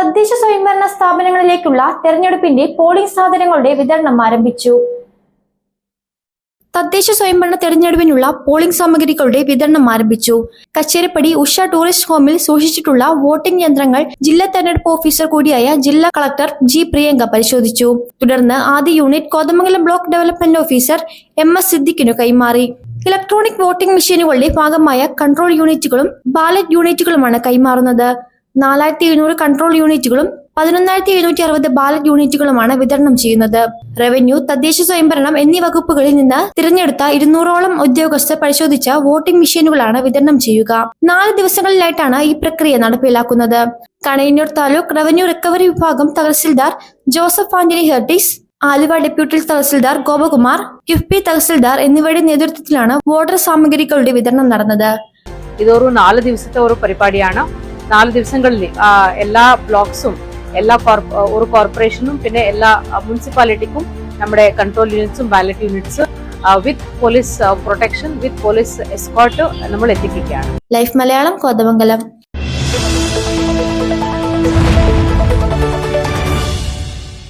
തദ്ദേശ സ്വയംഭരണ സ്ഥാപനങ്ങളിലേക്കുള്ള തെരഞ്ഞെടുപ്പിന്റെ പോളിംഗ് സാധനങ്ങളുടെ വിതരണം ആരംഭിച്ചു. തദ്ദേശ സ്വയംഭരണ തെരഞ്ഞെടുപ്പിനുള്ള പോളിംഗ് സാമഗ്രികളുടെ വിതരണം ആരംഭിച്ചു. കച്ചേരിപ്പടി ഉഷ ടൂറിസ്റ്റ് ഹോമിൽ സൂക്ഷിച്ചിട്ടുള്ള വോട്ടിംഗ് യന്ത്രങ്ങൾ ജില്ലാ തെരഞ്ഞെടുപ്പ് ഓഫീസർ കൂടിയായ ജില്ലാ കളക്ടർ ജി പ്രിയങ്ക പരിശോധിച്ചു. തുടർന്ന് ആദ്യ unit Kothamangalam block development officer MS സിദ്ദിഖിനു കൈമാറി. ഇലക്ട്രോണിക് വോട്ടിംഗ് മെഷീനുകളുടെ ഭാഗമായ കൺട്രോൾ യൂണിറ്റുകളും ബാലറ്റ് യൂണിറ്റുകളുമാണ് കൈമാറുന്നത്. 4700 കൺട്രോൾ യൂണിറ്റുകളും 11760 ബാലറ്റ് യൂണിറ്റുകളുമാണ് വിതരണം ചെയ്യുന്നത്. റവന്യൂ, തദ്ദേശ സ്വയംഭരണം എന്നീ വകുപ്പുകളിൽ നിന്ന് തിരഞ്ഞെടുത്ത 200ഓളം ഉദ്യോഗസ്ഥർ പരിശോധിച്ച വോട്ടിംഗ് മെഷീനുകളാണ് വിതരണം ചെയ്യുക. 4 ദിവസങ്ങളിലായിട്ടാണ് ഈ പ്രക്രിയ നടപ്പിലാക്കുന്നത്. കണയന്നൂർ താലൂക്ക് റവന്യൂ റിക്കവറി വിഭാഗം തഹസിൽദാർ ജോസഫ് ആന്റണി ഹെർട്ടിസ്, ആലുവ ഡെപ്യൂട്ടി തഹസിൽദാർ ഗോപകുമാർ, കിഫ്ബി തഹസിൽദാർ എന്നിവരുടെ നേതൃത്വത്തിലാണ് വോട്ടർ സാമഗ്രികളുടെ വിതരണം നടന്നത്. ഇതൊരു 4 ദിവസത്തെ ഒരു പരിപാടിയാണ്. 4 ദിവസങ്ങളിൽ എല്ലാ ബ്ലോക്സും എല്ലാ ഒരു കോർപ്പറേഷനും പിന്നെ എല്ലാ മുനിസിപ്പാലിറ്റിക്കും നമ്മുടെ കൺട്രോൾ യൂണിറ്റ്സും ബാലറ്റ് യൂണിറ്റ്സ് വിത്ത് പോലീസ് പ്രൊട്ടക്ഷൻ, വിത്ത് പോലീസ് എസ്കോർട്ട് നമ്മൾ എത്തിക്കുകയാണ്. ലൈഫ് മലയാളം, കോതമംഗലം.